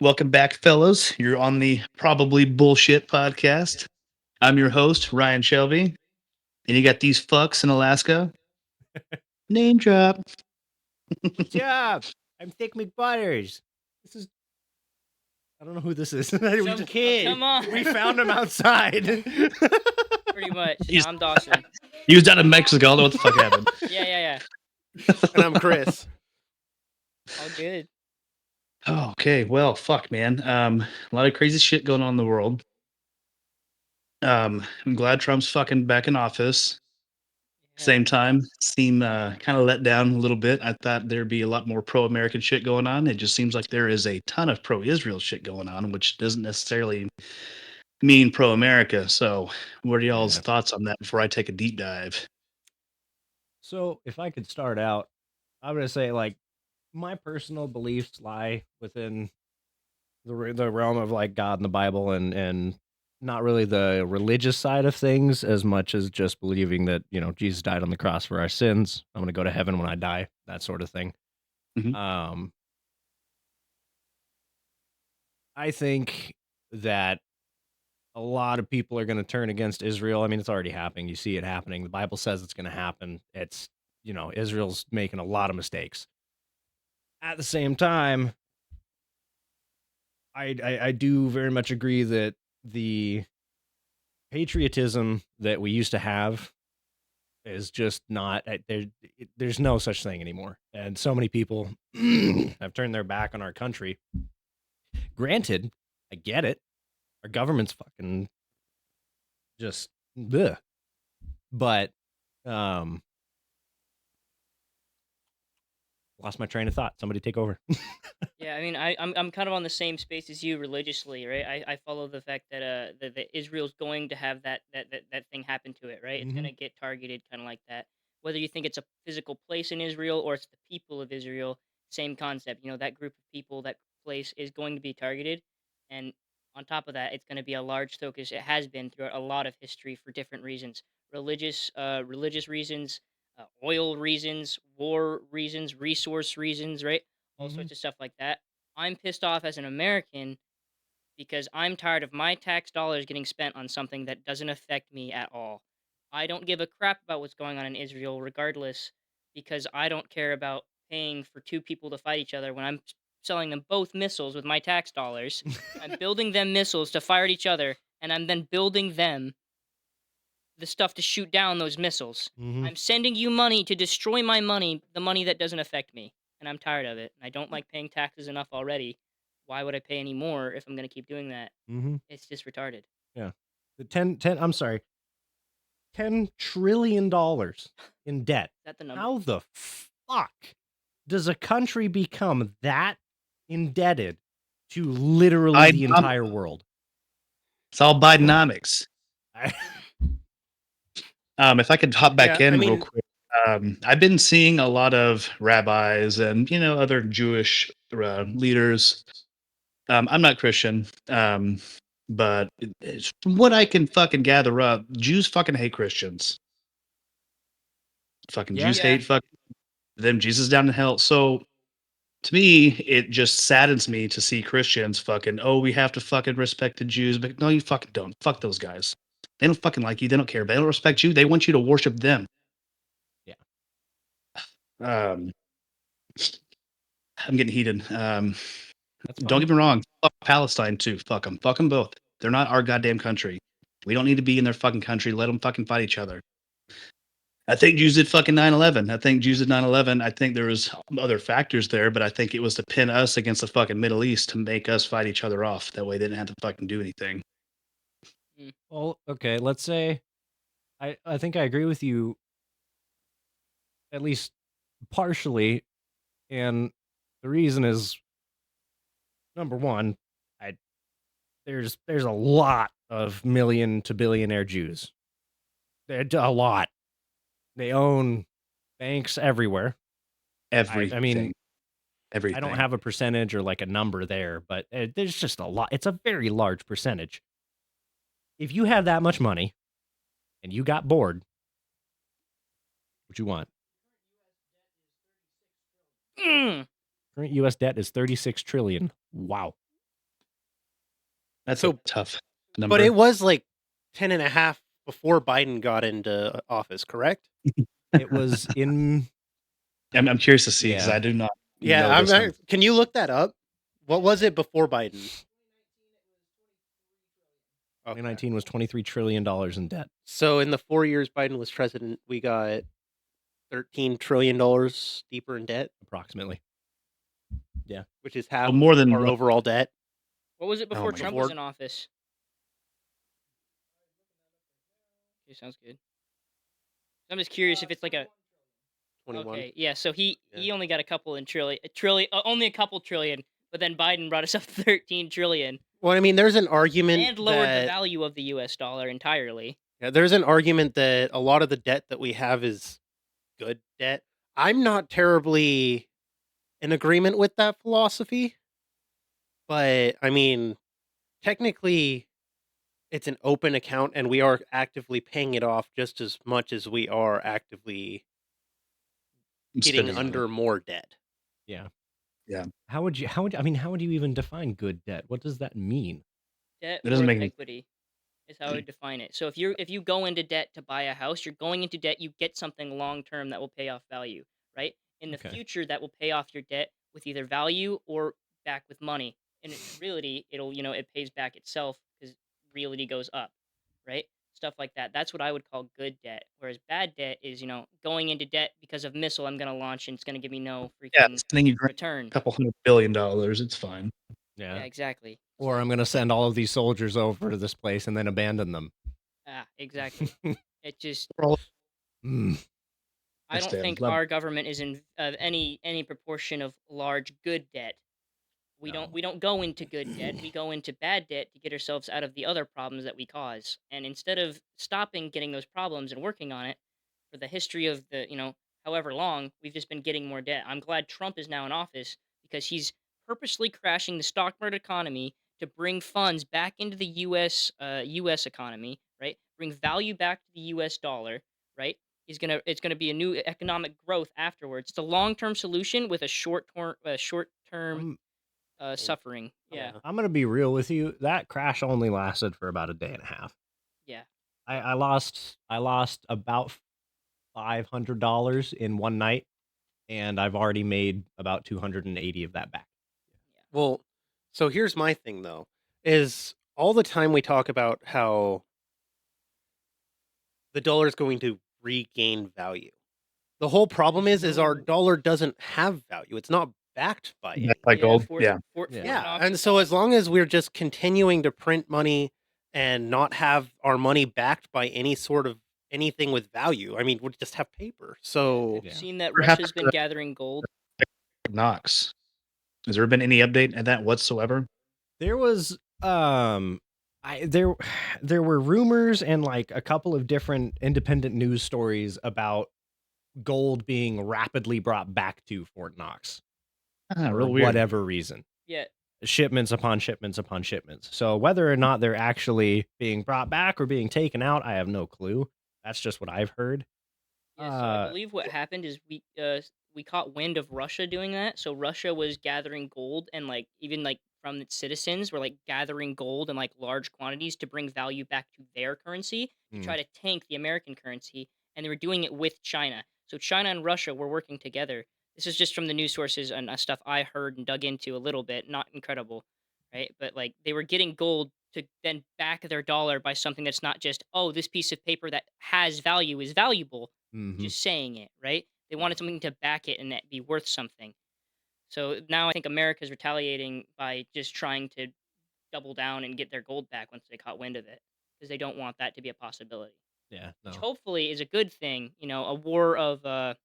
Welcome back, fellas. You're on the Probably Bullshit podcast. I'm your host, Ryan Shelby, and you got these fucks in Alaska. Name drop. What's up? I'm Thick McButters. This is I don't know who this is. Some kid. Come on. We found him outside. Pretty much. He's- I'm Dawson. He was down in Mexico. I don't know what the fuck happened. Yeah. And I'm Chris. All good. Oh, okay. Well, fuck, man. A lot of crazy shit going on in the world. I'm glad Trump's fucking back in office. Yeah. Same time, seem kind of let down a little bit. I thought there'd be a lot more pro-American shit going on. It just seems like there is a ton of pro-Israel shit going on, which doesn't necessarily mean pro-America. So, what are y'all's Yeah. thoughts on that before I take a deep dive? So, if I could start out, I would say like my personal beliefs lie within the realm of like God and the Bible and not really the religious side of things as much as just believing that, Jesus died on the cross for our sins. I'm going to go to heaven when I die, that sort of thing. Mhm. I think that a lot of people are going to turn against Israel. I mean, it's already happening. You see it happening. The Bible says it's going to happen. It's, Israel's making a lot of mistakes. At the same time, I do very much agree that the patriotism that we used to have is just not there's no such thing anymore. And so many people have turned their back on our country. Granted, I get it. Our government's fucking just bleh. But lost my train of thought. Somebody take over. Yeah, I mean, I'm kind of on the same space as you religiously, right? I follow the fact that that Israel's going to have that thing happen to it, right? It's gonna get targeted, kind of like that. Whether you think it's a physical place in Israel or it's the people of Israel, same concept. That group of people, that place is going to be targeted, and on top of that, it's going to be a large focus. It has been throughout a lot of history for different reasons, religious reasons, oil reasons, war reasons, resource reasons, right? All sorts of stuff like that. I'm pissed off as an American because I'm tired of my tax dollars getting spent on something that doesn't affect me at all. I don't give a crap about what's going on in Israel, regardless, because I don't care about paying for two people to fight each other when I'm selling them both missiles with my tax dollars. I'm building them missiles to fire at each other, and I'm then building them the stuff to shoot down those missiles. I'm sending you money to destroy my money, the money that doesn't affect me. And I'm tired of it. And I don't like paying taxes enough already. Why would I pay any more if I'm going to keep doing that? It's just retarded. Yeah. The 10 I'm sorry. $10 trillion in debt. Is that the number? How the fuck does a country become that indebted to literally the entire world? It's all Bidenomics. If I could hop back in real quick. I've been seeing a lot of rabbis and other Jewish leaders. I'm not Christian, but from what I can fucking gather up, Jews fucking hate Christians. Fucking Jews hate fucking them. Jesus down in hell. So to me, it just saddens me to see Christians fucking, oh, we have to fucking respect the Jews, but no, you fucking don't. Fuck those guys. They don't fucking like you. They don't care. They don't respect you. They want you to worship them. Yeah. I'm getting heated. That's Don't get me wrong. Fuck Palestine too. Fuck them. Fuck them both. They're not our goddamn country. We don't need to be in their fucking country. Let them fucking fight each other. I think Jews did fucking 9/11. I think Jews did 9/11. I think there was other factors there, but I think it was to pin us against the fucking Middle East to make us fight each other off. That way they didn't have to fucking do anything. Well, okay, let's say I think I agree with you at least partially, and the reason is number one, there's a lot of million to billionaire Jews. They're a lot. They own banks everywhere. Everything. I mean, everything. I don't have a percentage or like a number there, but there's just a lot. It's a very large percentage. If you have that much money and you got bored, what you want? Current U.S. debt is 36 trillion. Wow. That's So- a tough But number. it was like 10.5 before Biden got into office, correct? It was in I'm curious to see because Yeah. I do not. Yeah, know this number. can you look that up? What was it before Biden? Okay. 2019 was $23 trillion in debt. So in the 4 years Biden was president, we got $13 trillion deeper in debt, Approximately. which is half more than our what- overall debt. What was it Oh before my Trump God. was in office? Okay, sounds good. I'm just curious if it's like a 21. okay, yeah. So he Yeah. only got a couple in only a couple trillion, but then Biden brought us up to 13 trillion Well, I mean, there's an argument and lowered the that value of the U.S. dollar entirely. yeah, there's an argument that a lot of the debt that we have is good debt. I'm not terribly in agreement with that philosophy, but I mean, technically, it's an open account, and we are actively paying it off just as much as we are actively getting spending under more debt. Yeah. Yeah. How would you even define good debt? What does that mean? Debt It doesn't worth make any- equity is how I would define it. So if you go into debt to buy a house, you're going into debt. You get something long term that will pay off value, right? In the Okay. future, that will pay off your debt with either value or back with money. And in reality, it pays back itself because reality goes up, right? Stuff like that. That's what I would call good debt. Whereas bad debt is, going into debt because of missile I'm gonna launch and it's gonna give me no Yeah, freaking sending you a return. couple $100 billion. It's fine. Yeah, Yeah. exactly. Or I'm going to send all of these soldiers over to this place and then abandon them. Exactly. It just Mm. I don't Understand. think Love- our government is in any proportion of large good debt. We No. don't go into good debt. We go into bad debt to get ourselves out of the other problems that we cause. And instead of stopping getting those problems and working on it for the history of the, however long, we've just been getting more debt. I'm glad Trump is now in office because he's purposely crashing the stock market economy to bring funds back into the U.S. economy, right? Bring value back to the U.S. dollar, right? It's gonna be a new economic growth afterwards. It's a long term solution with a short term suffering. Yeah, I'm going to be real with you. That crash only lasted for about a day and a half. yeah. I lost about $500 in one night, and I've already made about 280 of that back. Well, so here's my thing though, is all the time we talk about how the dollar is going to regain value. The whole problem is our dollar doesn't have value. It's not backed by Backed anything. by gold. Yeah. Yeah, and so as long as we're just continuing to print money and not have our money backed by any sort of anything with value, I mean, we'll just have paper. So Have you seen that Perhaps Russia's been gathering gold? Knox. Has there been any update at that whatsoever? There was there were rumors and like a couple of different independent news stories about gold being rapidly brought back to Fort Knox for Real weird. whatever reason. Yeah, Shipments upon shipments upon shipments. So whether or not they're actually being brought back or being taken out, I have no clue. That's just what I've heard. yeah. So I believe what happened is we caught wind of Russia doing that. So Russia was gathering gold and like even like from its citizens were like gathering gold in like large quantities to bring value back to their currency to try to tank the American currency, and they were doing it with China. So China and Russia were working together. This is just from the news sources and stuff I heard and dug into a little bit. Not incredible, right? But like they were getting gold to then back their dollar by something that's not just, oh, this piece of paper that has value is valuable, Mhm. just saying it, right? They wanted something to back it and that be worth something. So now I think America's retaliating by just trying to double down and get their gold back once they caught wind of it because they don't want that to be a possibility. Yeah, no. Which hopefully is a good thing, a war of not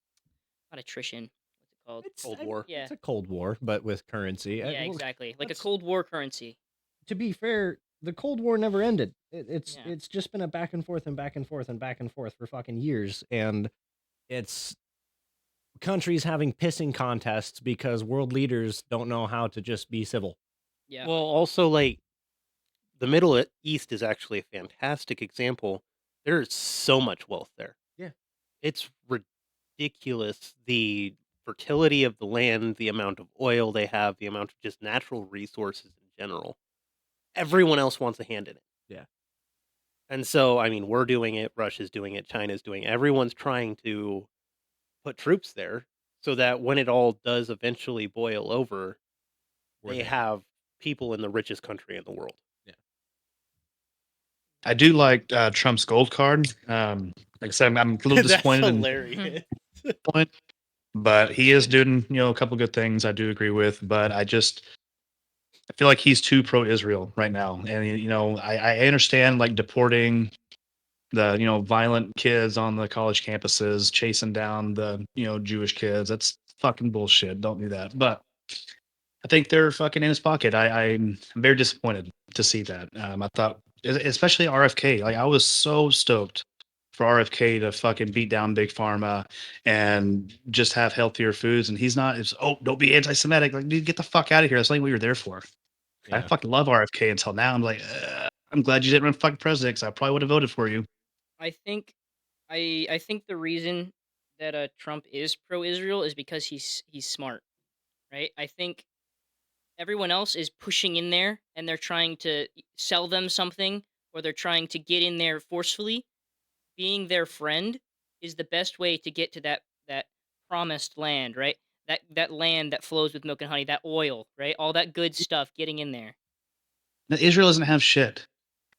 attrition. What's it called? Cold War. Yeah. It's a Cold War, but with currency. Yeah, Well, exactly. Like a let's- Cold War currency. To be fair, the Cold War never ended. It's Yeah. it's just been a back and forth and back and forth and back and forth for fucking years, and it's countries having pissing contests because world leaders don't know how to just be civil. Yeah. Well, also like the Middle East is actually a fantastic example. There's so much wealth there. Yeah. It's ridiculous the fertility of the land, the amount of oil they have, the amount of just natural resources in general. everyone else wants a hand in it. Yeah. And so, I mean, we're doing it, Russia's doing it, China's doing it. Everyone's trying to put troops there so that when it all does eventually boil over, We're they there. have people in the richest country in the world. I do like Trump's gold card. Like I said, I'm a little That's disappointed in hilarious. point, but he is doing a couple good things. I do agree with, but I feel like he's too pro-Israel right now, and I understand like deporting the violent kids on the college campuses, chasing down the Jewish kids. That's fucking bullshit. Don't do that. But I think they're fucking in his pocket. I'm very disappointed to see that. I thought, especially RFK, like I was so stoked for RFK to fucking beat down Big Pharma and just have healthier foods. And he's not. It's don't be anti-Semitic. Like, dude, get the fuck out of here. That's not what you're there for. I Yeah. fucking love RFK until now. I'm like, I'm glad you didn't run fucking president because I probably would have voted for you. I think I think the reason that Trump is pro-Israel is because he's smart, right? I think everyone else is pushing in there and they're trying to sell them something or they're trying to get in there forcefully. Being their friend is the best way to get to that promised land, right? That land that flows with milk and honey, that oil, right? All that good stuff getting in there. Now, Israel doesn't have shit.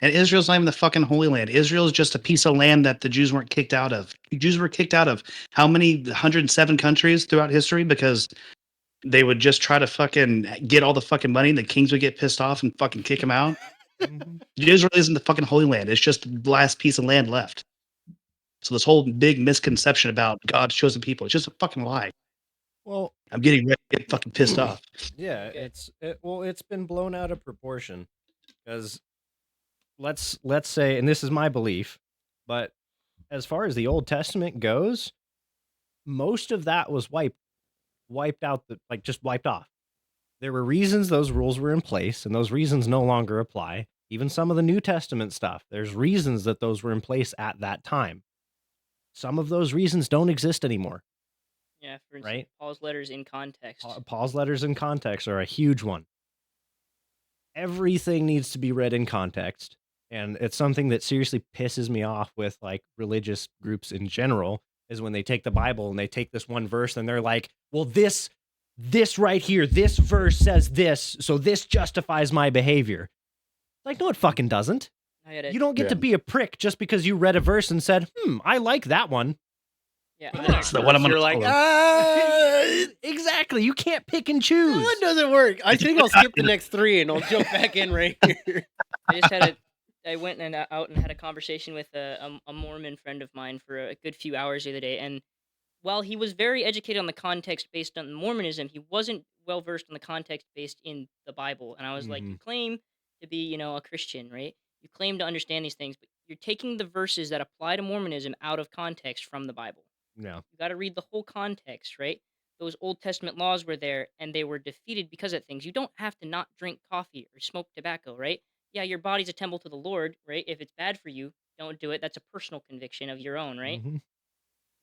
And Israel's not even the fucking Holy Land. Israel is just a piece of land that the Jews weren't kicked out of. The Jews were kicked out of how many 107 countries throughout history because they would just try to fucking get all the fucking money and the kings would get pissed off and fucking kick them out. Mhm. Israel isn't the fucking Holy Land. It's just the last piece of land left. So this whole big misconception about God's chosen people, it's just a fucking lie. Well, I'm getting ready to get fucking pissed off. yeah, Okay. it's been blown out of proportion because let's say, and this is my belief, but as far as the Old Testament goes, most of that was wiped out, just wiped off. There were reasons those rules were in place, and those reasons no longer apply. Even some of the New Testament stuff, there's reasons that those were in place at that time. Some of those reasons don't exist anymore. Yeah, for instance, Right. Paul's letters in context. Paul's letters in context are a huge one. Everything needs to be read in context. And it's something that seriously pisses me off with like religious groups in general is when they take the Bible and they take this one verse and they're like, well, this right here, this verse says this, so this justifies my behavior. Like, no, it fucking doesn't. I had a, You don't get to be a prick just because you read a verse and said, I like that one. yeah, The I had a- next So what I'm verse, gonna you're like, follow. Exactly. You can't pick and choose. that doesn't work. I think I'll skip the next 3 and I'll jump back in right here. I just had I went and out and had a conversation with a Mormon friend of mine for a good few hours the other day, and while he was very educated on the context based on Mormonism, he wasn't well versed on the context based in the Bible. And I was like, you claim to be, a Christian, right? You claim to understand these things, but you're taking the verses that apply to Mormonism out of context from the Bible. No. You got to read the whole context, right? Those Old Testament laws were there and they were defeated because of things. You don't have to not drink coffee or smoke tobacco, right? Yeah, your body's a temple to the Lord, right? If it's bad for you, don't do it. That's a personal conviction of your own, right? Mhm.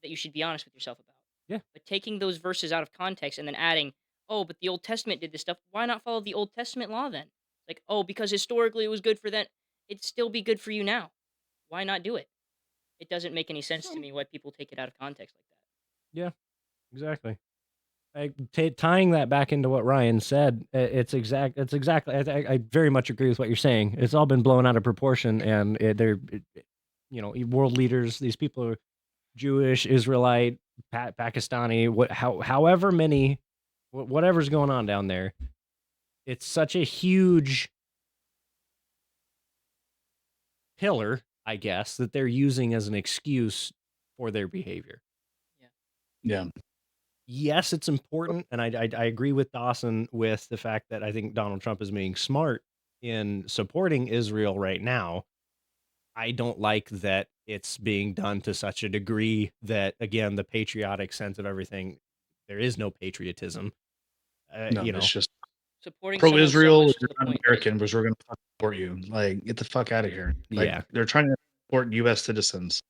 That you should be honest with yourself about. Yeah. But taking those verses out of context and then adding, oh, but the Old Testament did this stuff. Why not follow the Old Testament law then? Like, oh, because historically it was good for them. It'd still be good for you now. Why not do it? It doesn't make any sense to me why people take it out of context like that. Exactly. Tying that back into what Ryan said, it's exactly. I very much agree with what you're saying. It's all been blown out of proportion, and world leaders. These people are Jewish, Israelite, Pakistani, however many, whatever's going on down there. It's such a huge pillar, I guess, that they're using as an excuse for their behavior. Yeah. Yes, it's important, and I agree with Dawson with the fact that I think Donald Trump is being smart in supporting Israel right now. I don't like that it's being done to such a degree that, again, the patriotic sense of everything, there is no patriotism. No, it's just Supporting someone so pro-Israel. much If to you're the not point that American, because we're going to support you. Like, get the fuck out of here. Like, Yeah. they're trying to support U.S. citizens,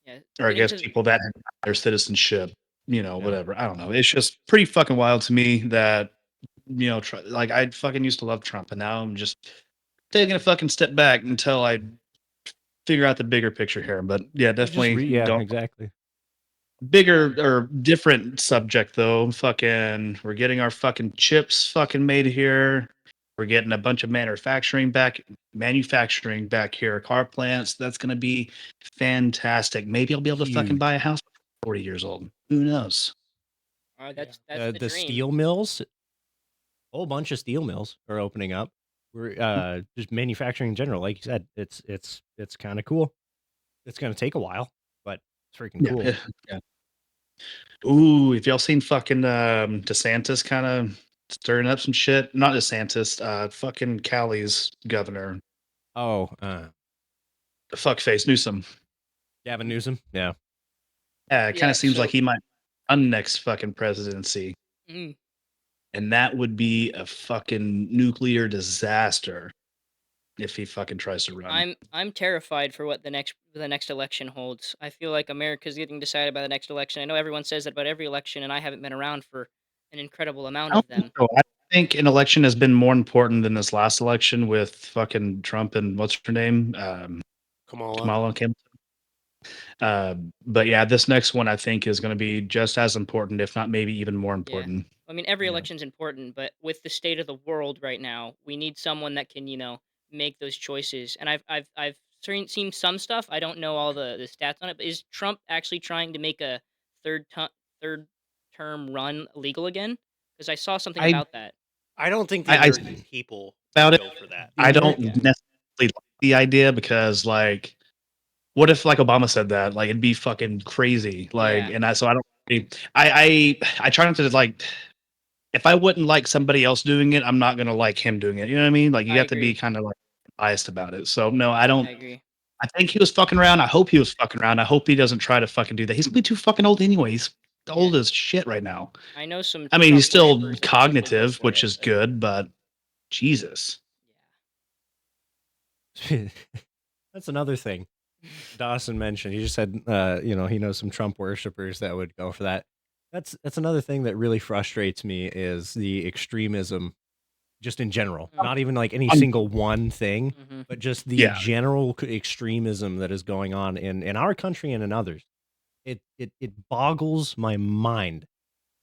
yeah, or I getting guess to the- people that have their citizenship. Yeah. Whatever. I don't know. It's just pretty fucking wild to me that like I fucking used to love Trump, and now I'm just taking a fucking step back until I figure out the bigger picture here. But yeah, definitely yeah, don't. exactly. Bigger or different subject though. Fucking, we're getting our fucking chips fucking made here. We're getting a bunch of manufacturing back here, car plants. That's gonna be fantastic. Maybe I'll be able to fucking Huge. buy a house before 40 years old. Who knows? That's The the dream. steel mills, a whole bunch of steel mills are opening up. We're just manufacturing in general, like you said. It's kind of cool. It's gonna take a while, but it's freaking Yeah. cool. Yeah. Ooh, if y'all seen fucking DeSantis kind of stirring up some shit? Not DeSantis, fucking Cali's governor, Oh, the fuckface Newsom. Gavin Newsom. Yeah. Yeah, it kind Yeah, of seems like so he might run next fucking presidency, mm, and that would be a fucking nuclear disaster if he fucking tries to run. I'm terrified for what the next election holds. I feel like America's getting decided by the next election. I know everyone says that about every election, and I haven't been around for an incredible amount I of don't think them. so. I think an election has been more important than this last election with fucking Trump and what's her name, Kamala. Kamala Campbell. But yeah, this next one I think is going to be just as important, if not maybe even more Yeah. important. I mean, every Yeah. election's important, but with the state of the world right now, we need someone that can, make those choices. And I've seen some stuff. I don't know all the stats on it, but is Trump actually trying to make a third term run legal again? Because I saw something I about that. I don't think the I American people about it. go for that. I don't Yeah. necessarily like the idea because like, what if like Obama said that? Like it'd be fucking crazy. Like, Yeah. and I don't. I try not to like. If I wouldn't like somebody else doing it, I'm not gonna like him doing it. You know what I mean? Like you I have to be agree. kind of like biased about it. So no, I don't. I agree. I think he was fucking around. I hope he was fucking around. I hope he doesn't try to fucking do that. He's gonna be too fucking old anyway. He's old as shit right now. I know some I mean, Trump he's still worshippers that would totally go cognitive, for which it, is but good, but Jesus. That's another thing Dawson mentioned. He just said, he knows some Trump worshippers that would go for that. That's another thing that really frustrates me is the extremism, just in general. Mhm. Not even like any Um, single one thing, Mhm. but just the Yeah. general extremism that is going on in our country and in others. It boggles my mind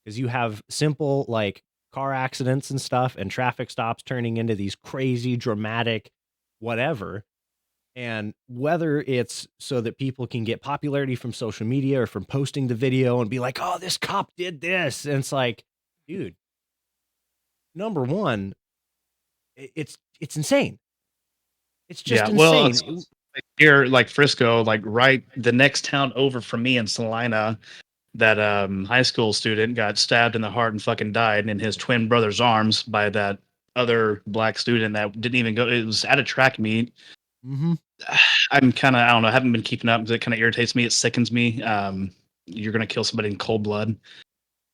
because you have simple like car accidents and stuff and traffic stops turning into these crazy dramatic whatever. And whether it's so that people can get popularity from social media or from posting the video and be like, oh, this cop did this. And it's like, dude, number one, it's insane. It's just Yeah. Well, insane. here, like Frisco, like right the next town over from me in Salina, that high school student got stabbed in the heart and fucking died in his twin brother's arms by that other black student that didn't even go. It was at a track meet. Mm-hmm. I'm kind of, I don't know, I haven't been keeping up because it kind of irritates me. It sickens me. You're gonna kill somebody in cold blood.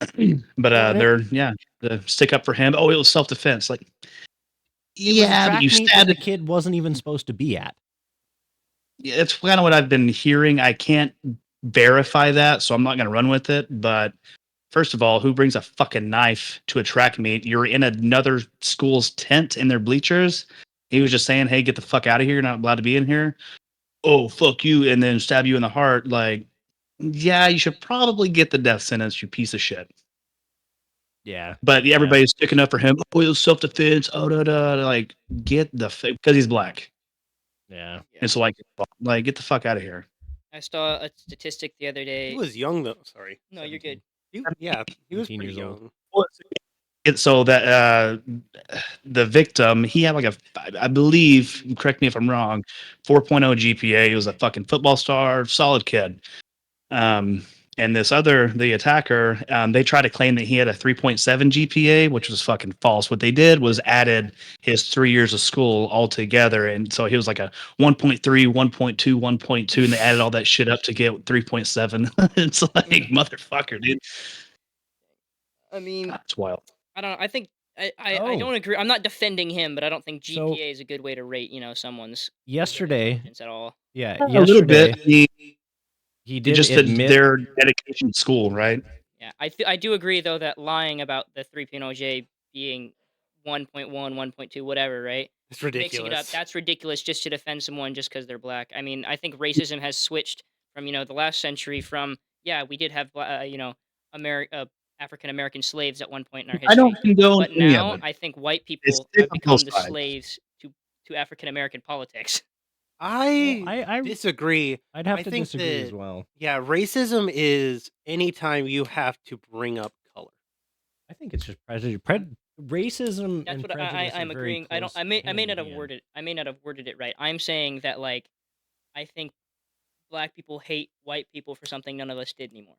But Well, the stick up for him. Oh, it was self defense. Like, it was a yeah, but track you meet that stabbed. the kid wasn't even supposed to be at. Yeah, it's kind of what I've been hearing. I can't verify that, so I'm not gonna run with it. But first of all, who brings a fucking knife to a track meet? You're in another school's tent in their bleachers. He was just saying, "Hey, get the fuck out of here! You're not allowed to be in here." Oh, fuck you, and then stab you in the heart. Like, yeah, you should probably get the death sentence, you piece of shit. Yeah. But everybody's sticking up for him. Oh, it was self defense. Oh, da da. Like, get the because he's black. Yeah. And so, like, get the fuck out of here. I saw a statistic the other He day. was young though. Sorry. No, you're good. He was 17 pretty years old. young. So that the victim, he had like I believe, correct me if I'm wrong, 4.0 GPA. He was a fucking football star, solid kid. And the attacker, they try to claim that he had a 3.7 GPA, which was fucking false. What they did was added his 3 years of school all together. And so he was like a 1.3, 1.2, 1.2, and they added all that shit up to get 3.7. It's like, motherfucker, dude. I mean, That's wild. I don't know. I think I Oh. don't agree. I'm not defending him, but I don't think So- GPA is a good way to rate, someone's Yesterday, intelligence at all. yeah, A little yesterday bit. he did Just admit their dedication to school, right? Yeah, I do agree though that lying about the 3.0J being 1.1, 1.2, whatever, right? It's mixing it up. ridiculous. That's ridiculous just to defend someone just because they're black. I mean, I think racism has switched from the last century. From we did have African American slaves at one point in our I history, don't condone but any of now it. I think white It's people have on become both the sides. slaves to African American politics. I disagree. I'd have I to think disagree as that- well. Yeah, racism is anytime you have to bring up color. I think it's just prejudice. Racism That's and what prejudice I'm are very agreeing. I don't. close I may hand not in have hand. worded it right. I'm saying that I think black people hate white people for something none of us did anymore.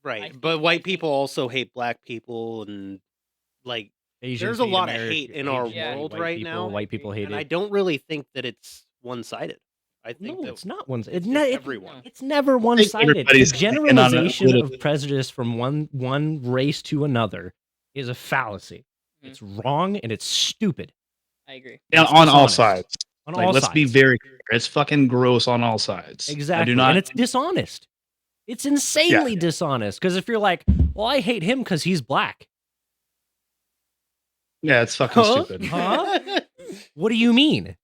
Right. think- But I white think- people also hate black people, and like Asians there's a hate lot of Ameri- hate in our Asians hate world white right people, now, White people hate and I it. don't really think that it's one-sided. I think No, that it's not one. it's It's just not. everyone. It's never one-sided. The everybody's in on a generalization little- of prejudice from one race to another is a fallacy. Mhm. It's wrong and it's stupid. I agree. Yeah, It's on all dishonest. sides. On Like, all let's sides. be very clear. It's fucking gross on all sides. Exactly. I do not. And it's dishonest. It's insanely dishonest. Because if you're like, well, I hate him because he's black. Yeah, it's fucking Huh? stupid. Huh? What do you mean?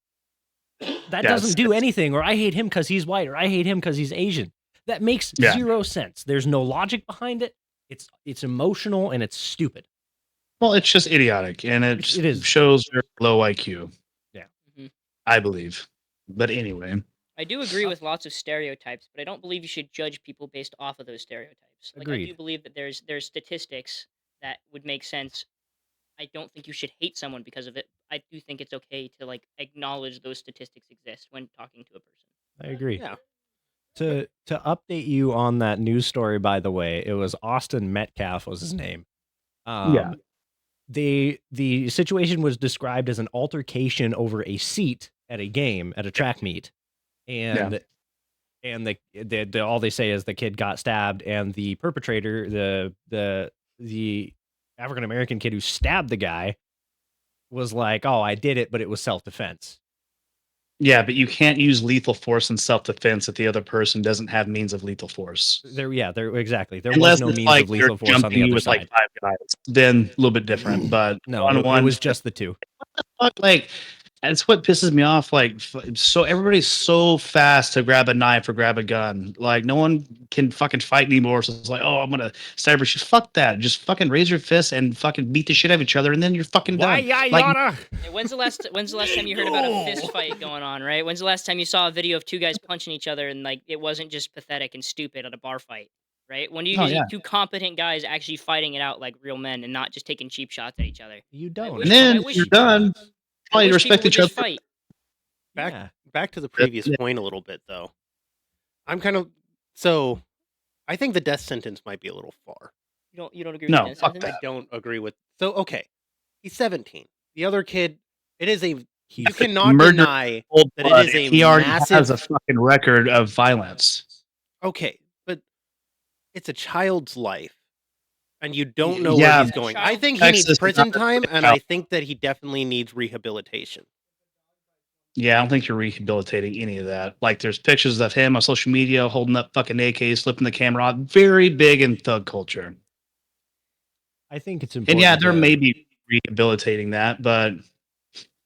That Yeah, doesn't do it's- anything. Or I hate him because he's white. Or I hate him because he's Asian. That makes Yeah. zero sense. There's no logic behind it. It's emotional and it's stupid. Well, it's just idiotic, and it is. shows your low IQ. Yeah. Mhm. I believe. But anyway, I do agree with lots of stereotypes, but I don't believe you should judge people based off of those stereotypes. Like I do Agreed. believe that there's statistics that would make sense. I don't think you should hate someone because of it. I do think it's okay to acknowledge those statistics exist when talking to a person. I agree. Yeah. To update you on that news story, by the way, it was Austin Metcalf was his name. Yeah. The situation was described as an altercation over a seat at a game at a track meet, and the all they say is the kid got stabbed, and the perpetrator, the African American kid who stabbed the guy, was like, "Oh, I did it, but it was self defense." yeah, but you can't use lethal force in self-defense if the other person doesn't have means of lethal force. There exactly. There Unless was no it's means like of you're lethal force on the jumping other with side. like 5 guys, then a little bit different. But No, on it one, was just the two. fuck, like, that's what pisses me off. Like, so everybody's so fast to grab a knife or grab a gun. Like, no one can fucking fight anymore. So it's like, oh, I'm gonna stab her. Fuck that. Just fucking raise your fist and fucking beat the shit out of each other, and then you're fucking done. Like, Yeah, when's the last time you heard about a fist fight going on, right? When's the last time you saw a video of two guys punching each other and it wasn't just pathetic and stupid at a bar fight, right? When do you Oh, see yeah. two competent guys actually fighting it out like real men and not just taking cheap shots at each other? You don't. wish- and then I wish- you're done. I Probably wish people respect would each just other. fight. Back Yeah. back to the previous yeah. point a little bit though. I'm kind of so I think the death sentence might be a little far. You don't agree No, with fuck that? that. I don't agree with. So okay, he's 17. The other kid, it is a you He's cannot murdered deny Old that it blood, is a he already has massive- a fucking record of violence. okay, but it's a child's life, and you don't know Yeah, where he's going. I think he Texas needs is prison not a time, good and child. I think that he definitely needs rehabilitation. Yeah, I don't think you're rehabilitating any of that. Like, there's pictures of him on social media holding up fucking AKs, flipping the camera on. Very big in thug culture. I think it's And important. yeah, there to- may be rehabilitating that, but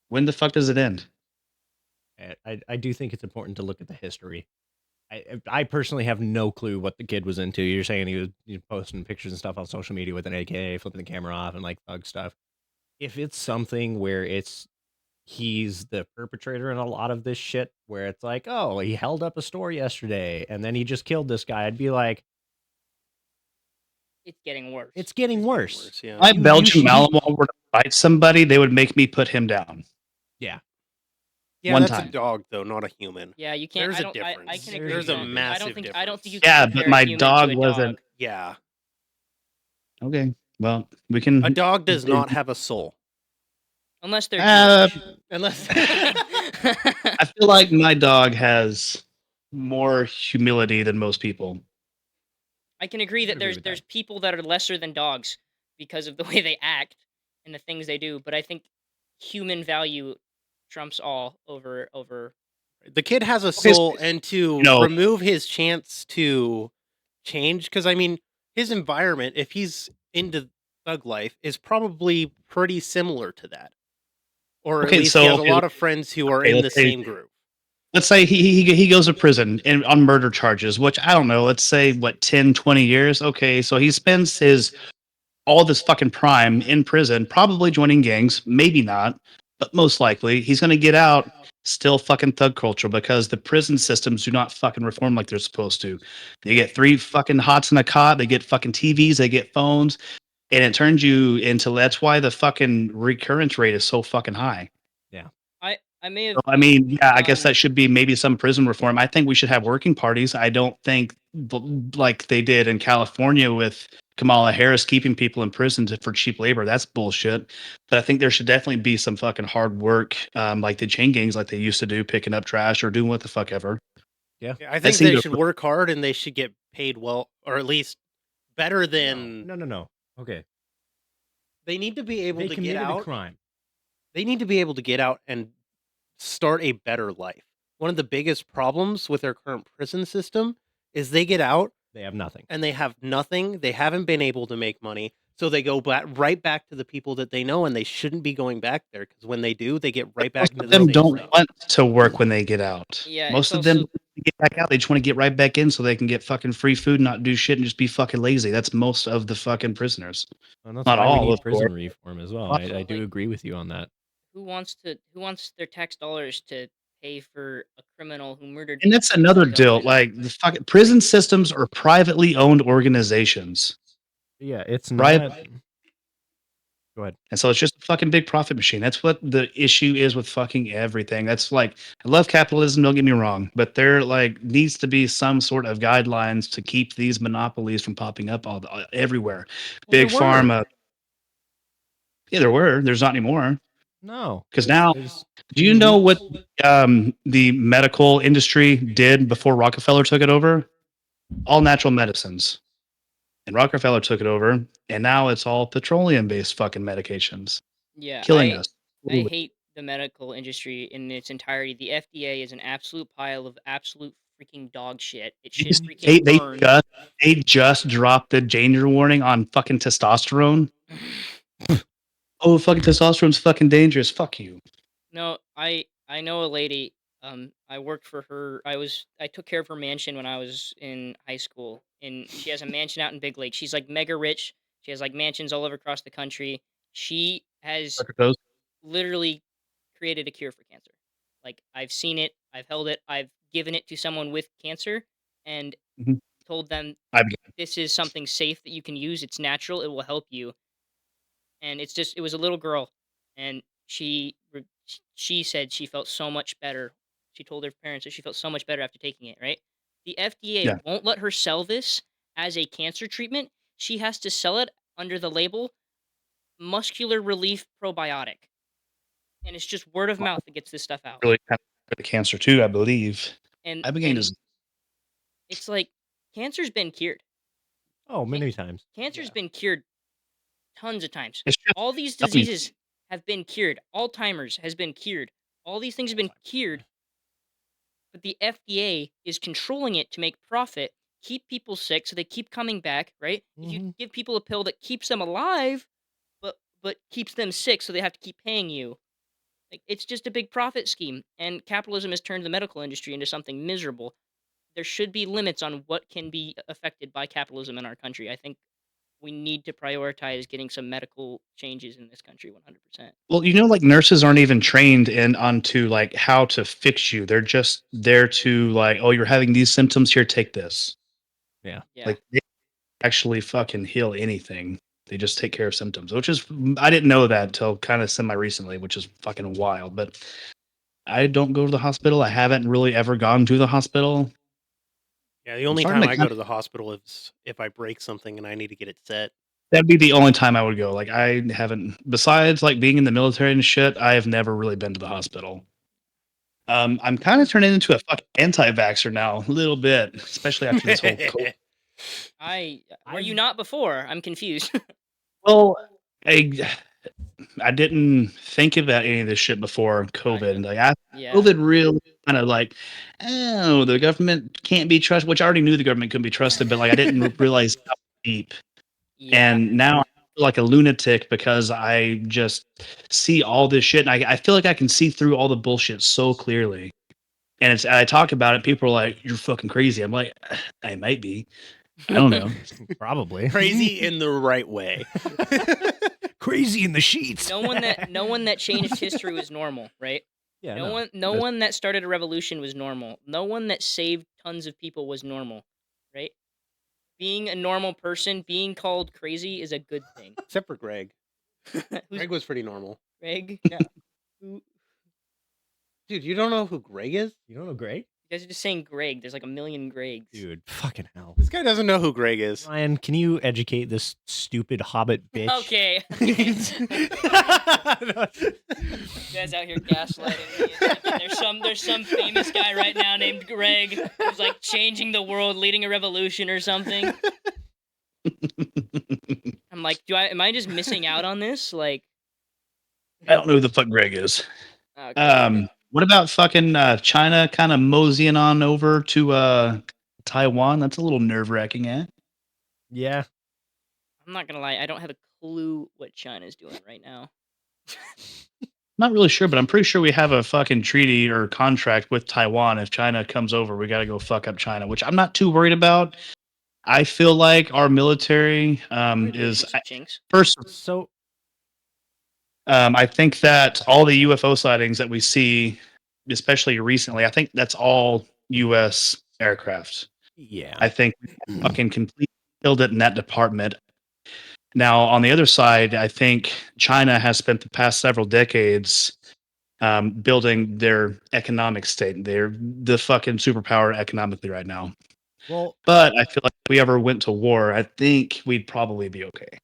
when the fuck does it end? I do think it's important to look at the history. I personally have no clue what the kid was into. You're saying he was posting pictures and stuff on social media with an AK, flipping the camera off, and like thug stuff. If it's something where he's the perpetrator in a lot of this shit, where it's like, oh, he held up a store yesterday and then he just killed this guy, I'd be like, It's getting worse. it's getting worse. Yeah. My You- Belgian you- Malinois were to fight somebody, they would make me put him down. Yeah, one that's time. a dog though, not a human. Yeah, you can't. There's I a don't, difference. I can There's agree. a with that. I massive don't think. difference. I don't think you. Yeah, can but compare a my human to dog a wasn't- dog. Yeah, Okay, well, we can. a dog does not have a soul Unless they're. Uh, Jewish. unless. I feel like my dog has more humility than most people. I can agree that agree there's with there's that. people that are lesser than dogs because of the way they act and the things they do, but I think human value trumps all over. The kid has a Okay, soul, and to No. remove his chance to change, because I mean, his environment, if he's into thug life, is probably pretty similar to that. or at Okay, least he has so a lot of friends who are okay, in the let's say same group. let's say he goes to prison and on murder charges, which I don't know, let's say what 10, 20 years. Okay, so he spends his all this fucking prime in prison, probably joining gangs, maybe not, but most likely he's going to get out still fucking thug culture because the prison systems do not fucking reform like they're supposed to. They get 3 fucking hots in a cot, they get fucking TVs, they get phones, and it turns you into that's why the fucking recurrence rate is so fucking high. I may have So, I mean, yeah, I guess gone. that should be maybe some prison reform. I think we should have working parties. I don't think like they did in California with Kamala Harris keeping people in prison for cheap labor. That's bullshit. But I think there should definitely be some fucking hard work, like the chain gangs, like they used to do, picking up trash or doing what the fuck ever. Yeah, I That think seemed they to should work hard and they should get paid well, or at least better than. No. Okay. They need to be able They to get committed a out. crime. They need to be able to get out and start a better life. One of the biggest problems with our current prison system is they get out They have nothing. and they have nothing. They haven't been able to make money. So they go right back to the people that they know, and they shouldn't be going back there because when they do, they get right back most into of the them same don't stuff. want to work when they get out. Yeah, Most it's of them also get back out. They just want to get right back in so they can get fucking free food, not do shit, and just be fucking lazy. That's most of the fucking prisoners. And that's Not why we all, need of prison course. reform as well. Also, I do like, agree with you on that. who wants their tax dollars to pay for a criminal who murdered And that's people another to go to deal. prison? Like the fucking prison systems are privately owned organizations, Yeah, it's right? not. Go ahead. And so it's just a fucking big profit machine. That's what the issue is with fucking everything. That's like I love capitalism, don't get me wrong, but there like needs to be some sort of guidelines to keep these monopolies from popping up everywhere. Well, Big there were. pharma. Yeah, there were. There's not anymore. No. Because now, There's do you know what the medical industry did before Rockefeller took it over? All natural medicines. And Rockefeller took it over, and now it's all petroleum-based fucking medications, Yeah, killing us. I hate the medical industry in its entirety. The FDA is an absolute pile of absolute freaking dog shit. It should They, freaking they burn. just they just dropped the danger warning on fucking testosterone. Oh, fucking testosterone's fucking dangerous. Fuck you. No, I know a lady. I worked for her. I took care of her mansion when I was in high school, and she has a mansion out in Big Lake. She's like mega rich. She has like mansions all over across the country. She has Those. literally created a cure for cancer. Like I've seen it, I've held it, I've given it to someone with cancer, and Mhm. told them I've this is something safe that you can use. It's natural. It will help you. And it was a little girl, and she said she felt so much better. She told her parents that she felt so much better after taking it, right? The FDA Yeah. won't let her sell this as a cancer treatment. She has to sell it under the label muscular relief probiotic. And it's just word of mouth that gets this stuff out. really kind of good at cancer too, I believe. And Ibogaine and is it's like cancer's been cured. Oh, many times. Cancer's been cured tons of times. it's just All these I mean- diseases have been cured. Alzheimer's has been cured. All these things have been cured. But the FDA is controlling it to make profit, keep people sick so they keep coming back, right? If you Mhm. give people a pill that keeps them alive, but keeps them sick so they have to keep paying you. Like it's just a big profit scheme, and capitalism has turned the medical industry into something miserable. There should be limits on what can be affected by capitalism in our country. I think we need to prioritize getting some medical changes in this country 100%. well, like nurses aren't even trained in onto like how to fix you. They're just there to like, oh, you're having these symptoms here, take this. Yeah. Like they actually fucking heal anything. They just take care of symptoms, which is I didn't know that until kind of semi recently, which is fucking wild. But I don't go to the hospital. I haven't really ever gone to the hospital. Yeah, the only starting time to I kind go to the hospital is if I break something and I need to get it set. That'd be the only time I would go. Like I haven't, besides like being in the military and shit, I have never really been to the hospital. I'm kind of turning into a fucking anti-vaxxer now, a little bit, especially after this whole COVID. Were you I've- not before? I'm confused. Well, I didn't think about any of this shit before COVID. Like Yeah. COVID really kind of like, oh, the government can't be trusted, which I already knew the government couldn't be trusted, but like I didn't realize how deep. Yeah. And now like a lunatic because I just see all this shit, and I feel like I can see through all the bullshit so clearly. And I talk about it, people are like, "You're fucking crazy." I'm like, I might be. I don't know. Probably. Crazy in the right way. Crazy in the sheets. no one that changed history was normal, right? Yeah. No one that started a revolution was normal. No one that saved tons of people was normal, right? Being a normal person, being called crazy is a good thing. Except for Greg. Who's Greg was pretty normal. Greg? Yeah. Who, Dude, you don't know who Greg is? You don't know Greg? you guys are just saying Greg. There's like a million Gregs. Dude, fucking hell. This guy doesn't know who Greg is. Ryan, can you educate this stupid hobbit bitch? Okay. You guys out here gaslighting me. There's some famous guy right now named Greg who's like changing the world, leading a revolution or something. I'm like, am I just missing out on this? Like, I don't know who the fuck Greg is. okay. What about fucking China kind of moseying on over to Taiwan? That's a little nerve wracking, eh? Yeah. I'm not gonna lie, I don't have a clue what China's doing right now. Not really sure, but I'm pretty sure we have a fucking treaty or contract with Taiwan. If China comes over, we got to go fuck up China, which I'm not too worried about. I feel like our military is Jinx. first. So I think that all the UFO sightings that we see, especially recently, I think that's all U.S. aircraft. yeah. I think we fucking completely killed it in that department. Now, on the other side, I think China has spent the past several decades building their economic state. They're the fucking superpower economically right now. Well, But I feel like if we ever went to war, I think we'd probably be okay.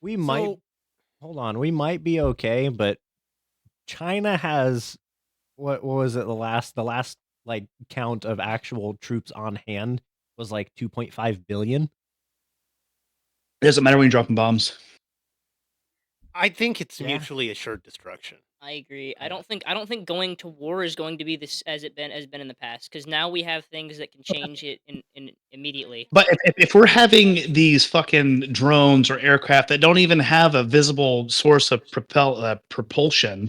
we might hold on. We might be okay, but China has what was it? The last like count of actual troops on hand was like 2.5 billion. It doesn't matter when you're dropping bombs. I think it's Yeah. mutually assured destruction. I agree. I don't think going to war is going to be this as been in the past, because now we have things that can change it in immediately. But if we're having these fucking drones or aircraft that don't even have a visible source of propulsion,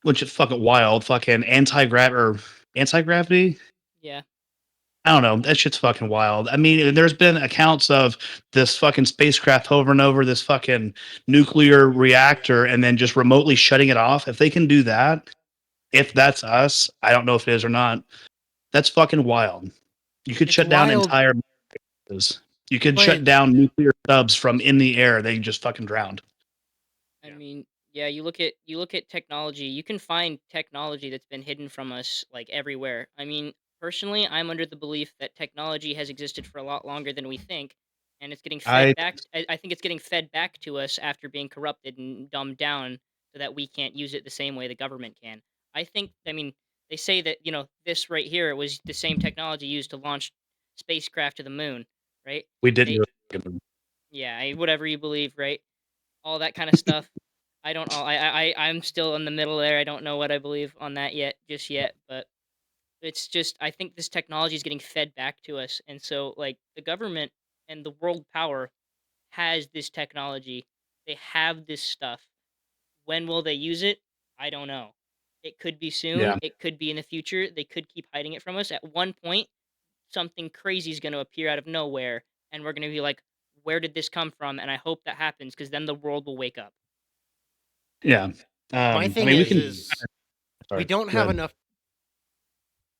which is fucking wild, fucking anti-gravity. Yeah. I don't know. That shit's fucking wild. I mean, there's been accounts of this fucking spacecraft hovering over this fucking nuclear reactor and then just remotely shutting it off. If they can do that, if that's us, I don't know if it is or not. That's fucking wild. You could It's shut down wild. entire. You could But- shut down nuclear subs from in the air. They just fucking drowned. I mean, yeah, you look at technology. You can find technology that's been hidden from us like everywhere. I mean, personally, I'm under the belief that technology has existed for a lot longer than we think, and it's getting fed back. I think it's getting fed back to us after being corrupted and dumbed down, so that we can't use it the same way the government can. I mean, they say that this right here was the same technology used to launch spacecraft to the moon, right? We didn't. Yeah, whatever you believe, right? All that kind of stuff. I'm still in the middle there. I don't know what I believe on that just yet, but it's just, I think this technology is getting fed back to us, and so like the government and the world power has this technology. They have this stuff. When will they use it? I don't know. It could be soon. Yeah. It could be in the future. They could keep hiding it from us. At one point, something crazy is going to appear out of nowhere, and we're going to be like, where did this come from? And I hope that happens, because then the world will wake up. Yeah. My thing is we don't have enough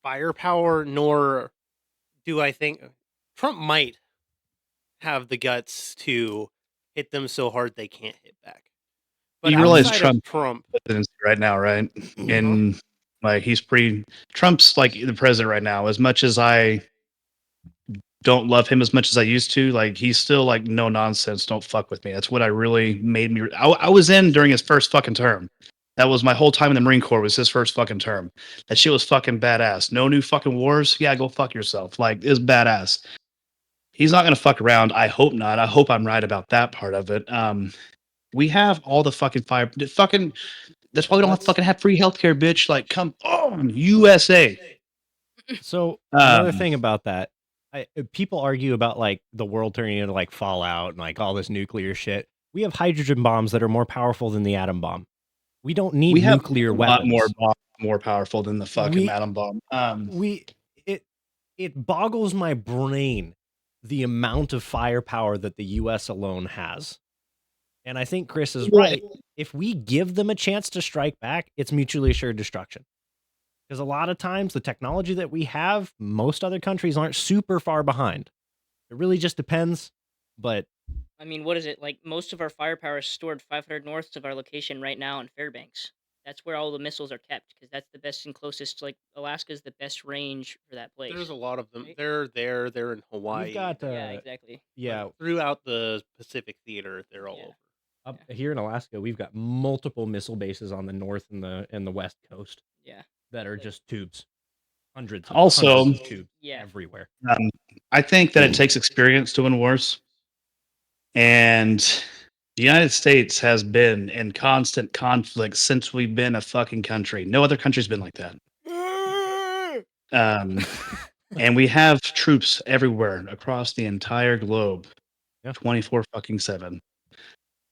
firepower, nor do I think Trump might have the guts to hit them so hard they can't hit back. But You realize outside of Trump presidency right now, right? And like Trump's like the president right now. As much as I don't love him as much as I used to, like he's still like no nonsense, don't fuck with me. That's what I really made me. I was in during his first fucking term. That was my whole time in the Marine Corps, was his first fucking term. That shit was fucking badass. No new fucking wars. Yeah, go fuck yourself. Like it's badass. He's not gonna fuck around. I hope not. I hope I'm right about that part of it. We have all the fucking fire. Fucking. That's why we don't fucking have free healthcare, bitch. Like, come on, USA. So another thing about that, people argue about like the world turning into like Fallout and like all this nuclear shit. We have hydrogen bombs that are more powerful than the atom bomb. We don't need We have nuclear a lot weapons. more powerful than the fucking We- atom bomb. It boggles my brain the amount of firepower that the US alone has. And I think Chris is Well- right. If we give them a chance to strike back, it's mutually assured destruction. Because a lot of times the technology that we have, most other countries aren't super far behind. It really just depends. But I mean, what is it like? Most of our firepower is stored 500 north of our location right now in Fairbanks. That's where all the missiles are kept because that's the best and closest. Like Alaska's the best range for that place. There's a lot of them. right? They're in Hawaii. we've got Yeah, exactly. but throughout the Pacific Theater, they're all Yeah. over. up here in Alaska, we've got multiple missile bases on the north and the west coast Yeah. that are just tubes. Hundreds of tubes Yeah. everywhere. I think that it takes experience to win wars. And the United States has been in constant conflict since we've been a fucking country. No other country's been like that. And we have troops everywhere across the entire globe. Yeah. 24 fucking 7.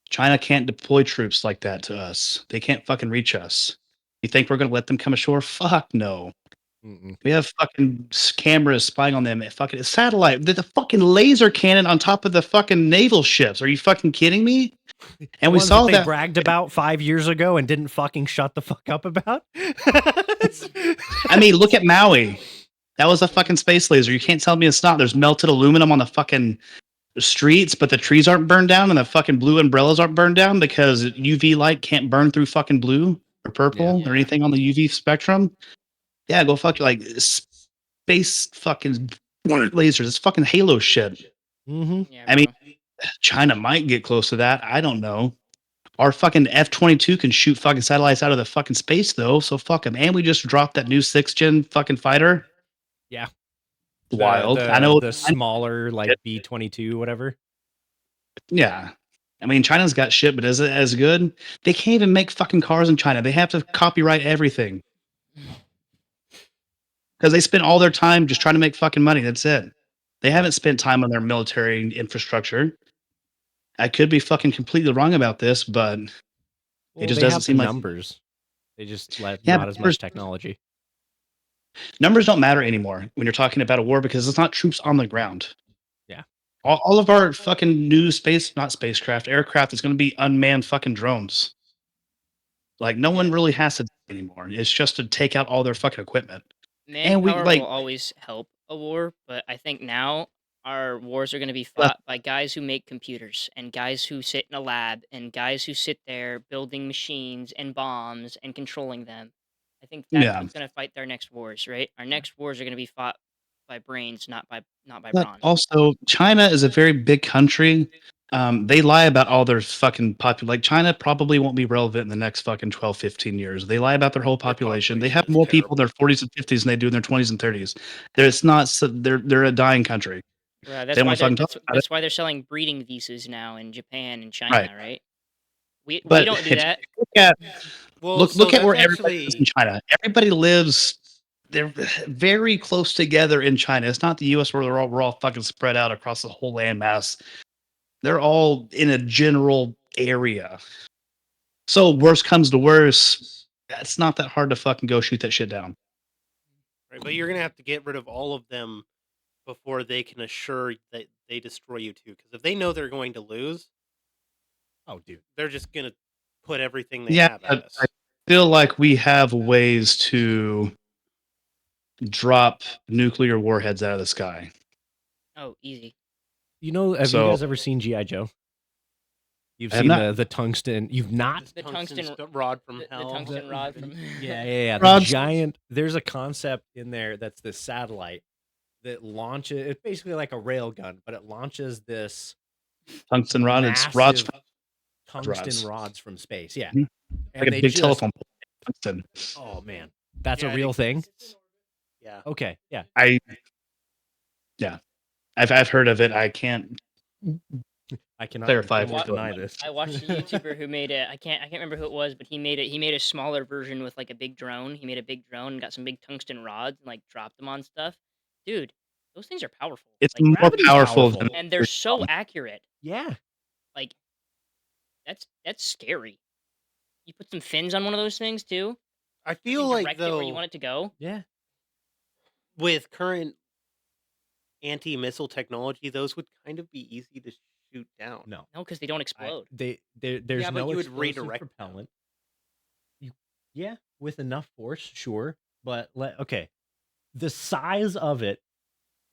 China can't deploy troops like that to us. They can't fucking reach us. You think we're going to let them come ashore? Fuck no. Mm-mm. We have fucking cameras spying on them. Fucking satellite. The fucking laser cannon on top of the fucking naval ships. Are you fucking kidding me? And we Ones saw they that. bragged about 5 years ago and didn't fucking shut the fuck up about. I mean, look at Maui. That was a fucking space laser. You can't tell me it's not. There's melted aluminum on the fucking streets, but the trees aren't burned down and the fucking blue umbrellas aren't burned down because UV light can't burn through fucking blue or purple Yeah. or anything on the UV spectrum. Yeah, go fuck like space fucking lasers. It's fucking Halo shit. Mm-hmm. Yeah. I mean, bro. China might get close to that. I don't know. Our fucking F-22 can shoot fucking satellites out of the fucking space though, so fuck them. And we just dropped that new 6th-gen fucking fighter. Yeah. Wild. The, I know. the smaller like B-22, whatever. Yeah. I mean, China's got shit, but is it as good? They can't even make fucking cars in China. They have to copyright everything because they spend all their time just trying to make fucking money. That's it. They haven't spent time on their military infrastructure. I could be fucking completely wrong about this, but Well, just they doesn't have seem the like- numbers. They just let Yeah, not as numbers- much technology. numbers don't matter anymore when you're talking about a war because it's not troops on the ground. Yeah. All of our fucking new aircraft is going to be unmanned fucking drones. Like, no one really has to do it anymore. It's just to take out all their fucking equipment. And we, Manpower like- will always help a war, but I think now our wars are going to be fought by guys who make computers and guys who sit in a lab and guys who sit there building machines and bombs and controlling them. I think that's Yeah. what's going to fight their next wars, right? Our next wars are going to be fought by brains, not by But brawn. also, China is a very big country. They lie about all their fucking like China probably won't be relevant in the next fucking 12, 15 years. They lie about their whole population. They have population's more people in their 40s and 50s than they do in their 20s and 30s. They're a dying country. Right, they don't wanna fucking talk about it. that's why they're selling breeding visas now in Japan and China, right? We But don't do if that. you look at Well, look at where that's everybody lives in China. Everybody lives. They're very close together in China. It's not the U.S. where we're all fucking spread out across the whole landmass. They're all in a general area. So worst comes to worst, it's not that hard to fucking go shoot that shit down. right, but you're gonna have to get rid of all of them before they can assure that they destroy you too. Because if they know they're going to lose, Oh, dude. they're just gonna put everything they Yeah, have but at us. I feel like we have ways to drop nuclear warheads out of the sky. Oh, easy. You know, have So- you guys ever seen G.I. Joe? You've I have seen not. the tungsten. You've not? The tungsten rod from the hell. tungsten rod from Yeah. The Rods. giant. There's a concept in there that's this satellite that launches. It's basically like a rail gun, but it launches this Tungsten rod, it's rods massive tungsten rods. rods from space. Yeah, Mhm. and like a they big just- telephone pole. Tungsten. Oh man, that's Yeah, a it real thing. exists. Yeah. Okay, yeah. I've heard of it. I can't. I cannot Clarify confirm or if you deny this. I watched a YouTuber who made a I can't remember who it was, but he made a smaller version with like a big drone. He made a big drone and got some big tungsten rods and like dropped them on stuff. Dude, those things are powerful. It's Like, more gravity's powerful powerful. than and they're so accurate. Yeah, Like that's scary. You put some fins on one of those things too. I You feel can like direct it where you though want it to go. Yeah. with current anti-missile technology, those would kind of be easy to shoot down. No. No, because they don't explode. There's Yeah, but no you would explosive redirect them. propellant. Yeah, with enough force, sure. But okay, the size of it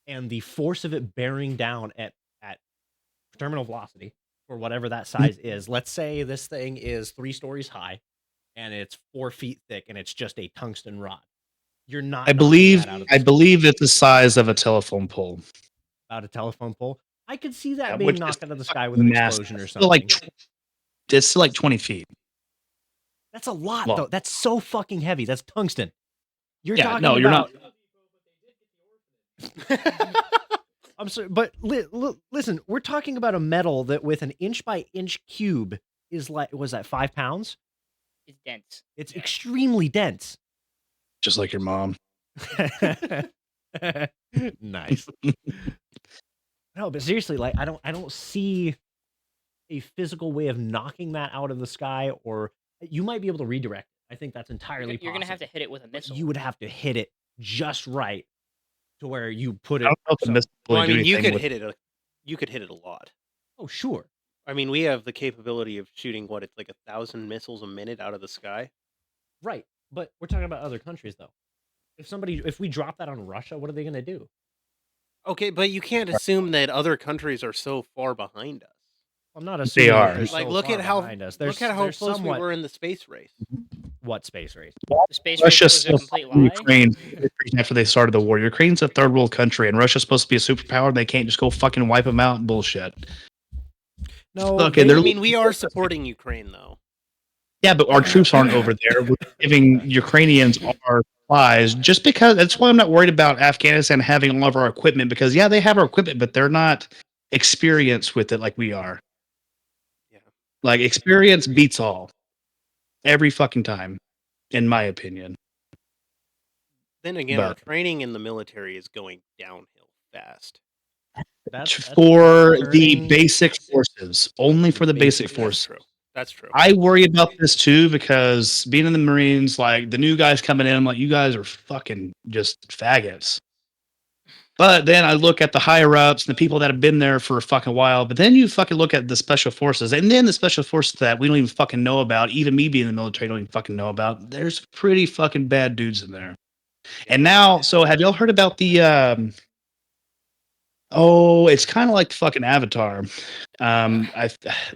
and the force of it bearing down at terminal velocity or whatever that size is. Let's say this thing is 3 stories high and it's 4 feet thick and it's just a tungsten rod. You're not. I knocking believe that out of the I sky. believe it's the size of a telephone pole. About a telephone pole. I could see that Yeah, being which is knocked out of the sky with an massive. explosion or It's something. still it's still like 20 feet. That's a lot, long. though. That's so fucking heavy. That's tungsten. You're Yeah, talking no, you're not. I'm sorry, but listen, we're talking about a metal that with an inch by inch cube is like, was that 5 pounds? It's dense. It's extremely dense. Just like your mom. Nice. No, but seriously, like I don't see a physical way of knocking that out of the sky, or you might be able to redirect it. I think that's entirely You're gonna have to possible. hit it with a But missile. you would have to hit it just right to where you put I it. don't know if the so- missile Well, I would do mean, you anything could with- hit it. You could hit it a lot. Oh, sure. I mean, we have the capability of shooting what it's like 1,000 missiles a minute out of the sky. Right. But we're talking about other countries, though. If we drop that on Russia, what are they going to do? Okay, but you can't assume that other countries are so far behind us. I'm not assuming that are. they're Like, so look far at how behind us. look at how There's close somewhat, we were in the space race. What space race? The space race Russia's was a still complete fucking lie. Ukraine after they started the war. Ukraine's a third world country, and Russia's supposed to be a superpower. They can't just go fucking wipe them out. Bullshit. No, Okay, they- they're- I mean, we are supporting Ukraine, though. Yeah, but our troops aren't over there. We're giving Ukrainians our supplies just because. That's why I'm not worried about Afghanistan having all of our equipment, because yeah, they have our equipment, but they're not experienced with it like we are. Yeah. Like experience beats all every fucking time, in my opinion. Then again, our But- training in the military is going downhill fast. that's For the turning- basic forces, only for the basic That's forces. true. That's true. I worry about this too, because being in the Marines, like the new guys coming in, I'm like, you guys are fucking just faggots. But then I look at the higher ups and the people that have been there for a fucking while. But then you fucking look at the special forces, and then the special forces that we don't even fucking know about, even me being in the military, don't even fucking know about. There's pretty fucking bad dudes in there. And now, so have y'all heard about the? Oh, it's kind of like fucking Avatar.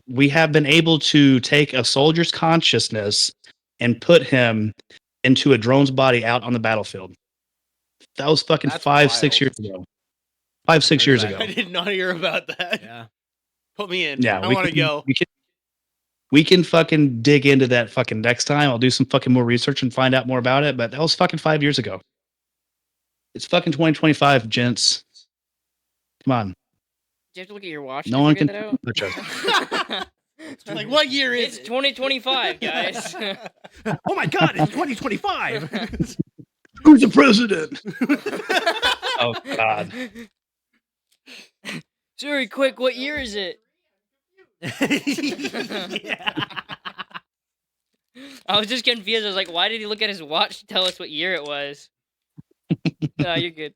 We have been able to take a soldier's consciousness and put him into a drone's body out on the battlefield. That was fucking That's 5-6 wild. years ago. 5-6 years that. ago. I did not hear about that. Yeah. Put me in. Yeah, I want to go. We can fucking dig into that fucking next time. I'll do some fucking more research and find out more about it. But that was fucking 5 years ago. It's fucking 2025, gents. Come on. Do you have to look at your watch? No to one figure can that touch us. out? Like, what year is It's it? 2025, guys. Oh my God! It's 2025. Who's the president? Oh God. Siri, quick, what year is it? Yeah. I was just confused. I was like, why did he look at his watch to tell us what year it was? No, you're good.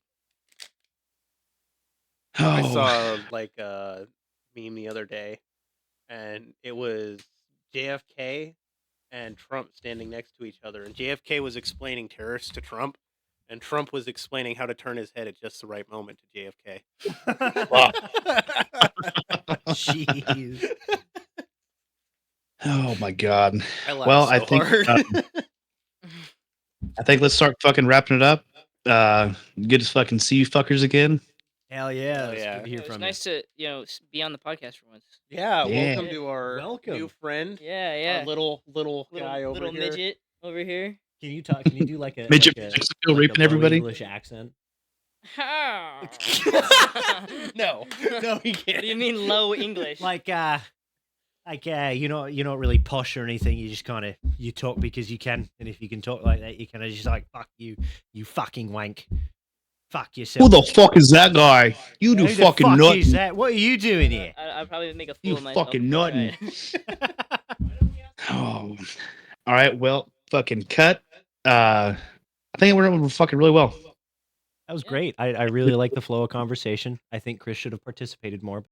I Oh. saw like a meme the other day, and it was JFK and Trump standing next to each other, and JFK was explaining terrorists to Trump, and Trump was explaining how to turn his head at just the right moment to JFK. Jeez. Oh my God. I laughed Well, so I think hard. I think let's start fucking wrapping it up. Good to fucking see you fuckers again. Hell yeah! Hell It's yeah. good to hear It was from nice to, be on the podcast for once. Yeah, Yeah. welcome to our Welcome. new friend, Yeah, yeah. our little guy over little here. midget over here. you. Can you talk? Can you do like a Midget like a, Mexico like a raping low everybody. English accent? No, no, he What can't. do you mean low English? Like you know, you're not really posh or anything. You just kind of you talk because you can, and if you can talk like that, you kind of just like fuck you, you fucking wank. Fuck yourself. Who the fuck is that guy? You do Who the fucking fuck nut. is that? What are you doing here? I'll probably make a fool You of myself. fucking but nuttin'. alright. Oh. All right. Well, fucking cut. I think we're fucking really well. That was Yeah. great. I really like the flow of conversation. I think Chris should have participated more.